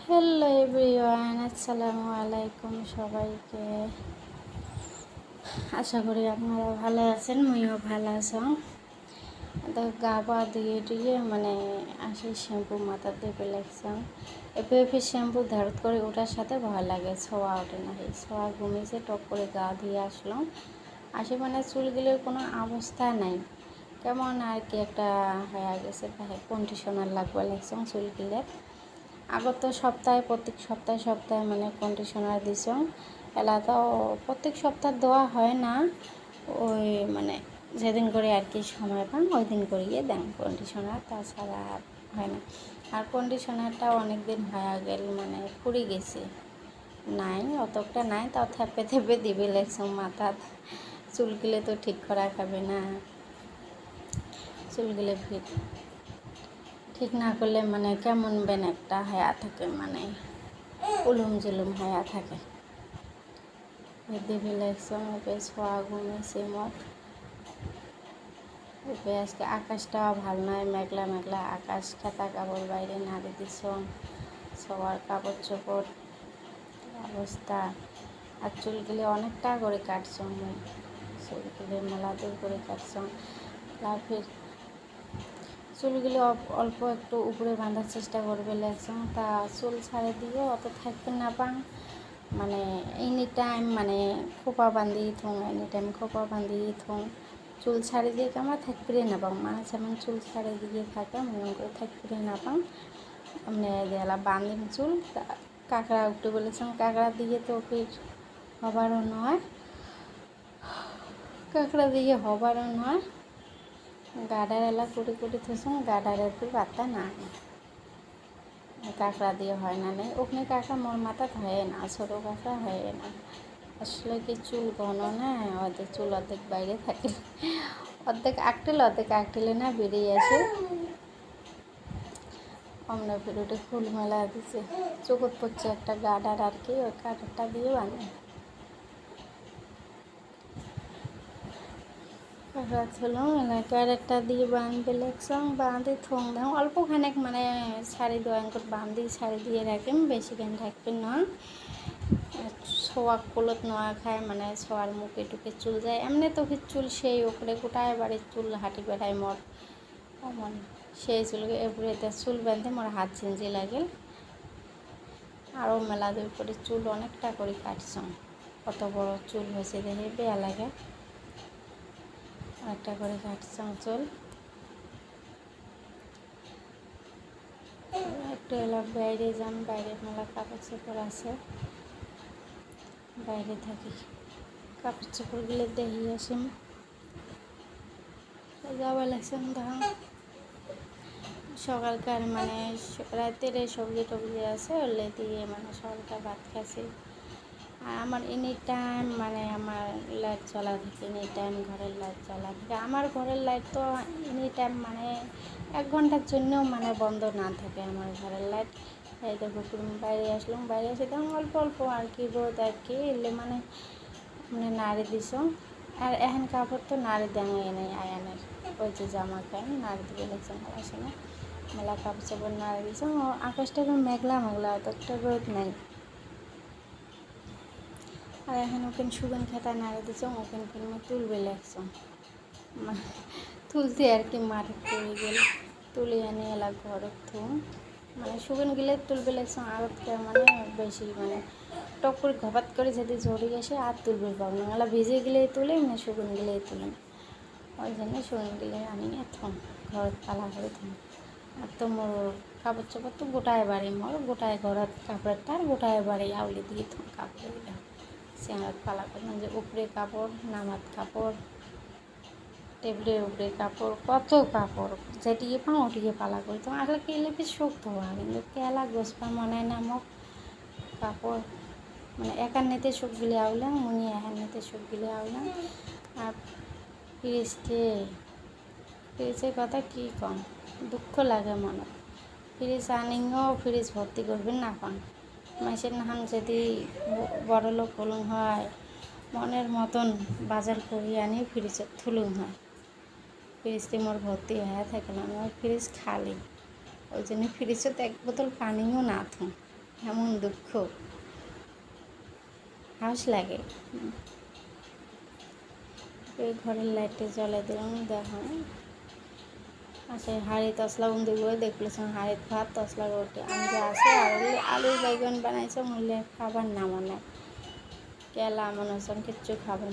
Hello everyone, আসসালামু আলাইকুম সবাইকে। আশা করি আপনারা ভালো আছেন, মুইও ভালো আছেন। তো গা পা ধুয়ে টুয়ে আসি শ্যাম্পু মাথা দিয়ে লাগছাম। এপে শ্যাম্পু ধারত করে ওঠার সাথে ভয় লাগে, ছোঁয়া ওঠে না। এই ছোঁয়া ঘুমিয়েছে, টপ করে গা ধুয়ে আসলাম। আসি চুলগুলোর কোনো অবস্থা নাই, কেমন আর কি একটা হয়ে গেছে। কন্ডিশনার লাগবে লাগছাম চুলগুলোর। আগত সপ্তাহে প্রত্যেক সপ্তাহে কন্ডিশনার দিছ। এলা তো প্রত্যেক সপ্তাহ দেওয়া হয় না, ওই যেদিন করে আর কি সময় পান ওই দিন করিয়ে দেন কন্ডিশনার, তাছাড়া আর হয় না। আর কন্ডিশনারটা অনেক দিন হয়ে গেল, পুড়ে গেছে, নাই অতটা নাই, তাও থেপে থেপে দিবে লাগছে মাথা। চুলগুলো তো ঠিক করা খাবে না, চুলগুলো ঠিক না করলে কেমন বেন একটা হয়া থাকে, উলুম জুলুম হয়া থাকে। দিবি লাগছে বেশ হওয়া ঘুমেছে মোট। আজকে আকাশটাও ভালো নয়, মেঘলা মেঘলা আকাশ। খেতা কাপড় বাইরে নাড়ে দিছ, সবার কাপড় চোপড় অবস্থা। আর চুলগুলি অনেকটা করে কাটছ, চুলগুলি মেলা দূর করে কাটছ। ফির চুলগুলি অল্প একটু উপরে বাঁধার চেষ্টা করবে লাগছ, তা চুল ছাড়ে দিয়ে অত থাকবে না পাং। এনি টাইম খোপা বান্ধি থুং, এনি টাইম খোপা বান্ধি থুং। চুল ছাড়ি দিয়ে আমরা থাকতে না পাং, যেমন চুল ছাড়ি দিয়ে থাকে মনে করে থাকতে না পাং। দেলা বান্ধিম চুল। কাঁকড়া উঠে বলেছিলাম, কাঁকড়া দিয়ে তো ফির হবারও নয়, কাঁকড়া দিয়ে হবারও নয়। গাডার এলা কুটি কুটি থুসুম, গাডারের তো পাত্তা না, কাঁকড়া দিয়ে হয় না। নেই ওখানে কাঁকড়া মোর মাথা হয় না, ছোটো কাঁকড়া হয় না। আসলে কি চুল ঘন না, অর্ধেক চুল অর্ধেক বাইরে থাকে, অর্ধেক আঁকটিলে না বেরিয়ে আসে। আমরা ফেরোটে ফুল মেলা দিচ্ছে, চোখত পড়ছে একটা গাডার আর কি, ওই গাডারটা দিয়ে বাঁধে। গাডারটা দিয়ে বাঁধতে লাগছাম, বাঁধে থোং দাম অল্প খানেক শাড়ি দোয়ান করে বাঁধি, শাড়ি দিয়ে রাখেন, বেশি খান রাখবেন না। ছোয়া কলত নোয়া খায়, ছোয়ার মুখে টুকে চুল যায়। এমনি তো চুল সেই ওপরে গোটায় বাড়ির চুল হাঁটি বেড়ায় মোর অমন, সেই চুলকে এপরে চুল বাঁধতে মোর হাত ঝিঞ্জি লাগে। আরও মেলা দূর করে চুল অনেকটা করে কাটছাম, কত বড় চুল হয়েছে দেখে বেয়া লাগে। অনেকটা করে কাটছাম চুল। একটু এলা বাইরে যান, বাইরে মেলা কাপড় চোপড় আছে, বাইরে থাকি কাপড় চোপড়গুলো দেখি আসিম। যাওয়া লাগছে ধরুন সকালকার রাতের সবজি টবজি আছে, ওলে দিয়ে সকালকার ভাত খাইছি। আর আমার এনি টাইম আমার লাইট জ্বলা থাকে, এনি টাইম ঘরের লাইট জ্বলা থাকে। আমার ঘরের লাইট তো এনি টাইম 1 ঘন্টার জন্যও বন্ধ না থাকে আমার ঘরের লাইট। এই দেখো বাইরে আসলাম, বাইরে এসে তখন অল্প অল্প আর কি রোদ আর কি এলে নাড়ি দিছ। আর এখন কাপড় তো নাড়ি দেওয়া নেই আয়ানের, ওই যে জামা প্যান্ট নাড়ি দিয়ে লাগছেন আসে না, মেলা কাপড় চাপড় নাড়ি দিছ। আকাশটা মেঘলা মেঘলা, অতটা রোদ নাই। আর এখন ওখানে সুগন খেতা নাড়ি দিছ, ওখানে তুলবে লাগছ, তুলতে আর কি মাঠে পড়ে গেল, তুলে এনে এলা ঘরত থুম। সুগন গেলে তুলবে লাগছ, আগতকে বেশি টক করে ঘপাত করে যদি ঝরে আসে আর তুলবে পাবো না, এলা ভিজে গেলেই তুলে সুগন গেলেই তুলে। ওই জন্য সুগন গেলে আনি থম ঘর পালা করে থম। আর তো মোর কাপড় চোপড় তো গোটায় বাড়ি, মোর গোটায় ঘরত কাপড়ের তার গোটায় বাড়ি আউলি দিয়ে থম কাপড় চেয়ারত পালা করে, যে উপরে কাপড়, নামাত কাপড়, টেবিলের উপরে কাপড়, কত কাপড় যেটিকে পাও ওটিকে পালা করি। তো আসলে কেলে বেশ শক্ত হওয়া, কিন্তু কেলা গোসপা মনে না মোক কাপড় একার নিতে শোক গিলে আউলাম, মুনি একার নিতে শোক গিলে আউলাম। আর ফ্রিজের কথা কী কম, দুঃখ লাগে মনে। ফ্রিজ আনিও ফ্রিজ ভর্তি করবেন না পান, মাসের নাম যদি বড় লোক হলুম হয়, মনের মতন বাজার করি আনি ফ্রিজত থুলুম হয়। ফ্রিজটি মোর ভর্তি হয়ে থাকে না, আমার ফ্রিজ খালি। ওই জন্য ফ্রিজত 1 বোতল পানিও না থুম, এমন দুঃখ, হাউস লাগে। এই ঘরের লাইটটা জ্বলাই দিলাম, দেখো আচ্ছা হাঁড়ি তসলা বন্ধু করে দেখলেছিলাম হাঁড়ির ভাত তসলা রুটি আমি যা আছে আর আলুর বাইগন বানাইছে মূল্যে খাবার না মানে কেলা মনে হচ্ছে কিচ্ছু খাবার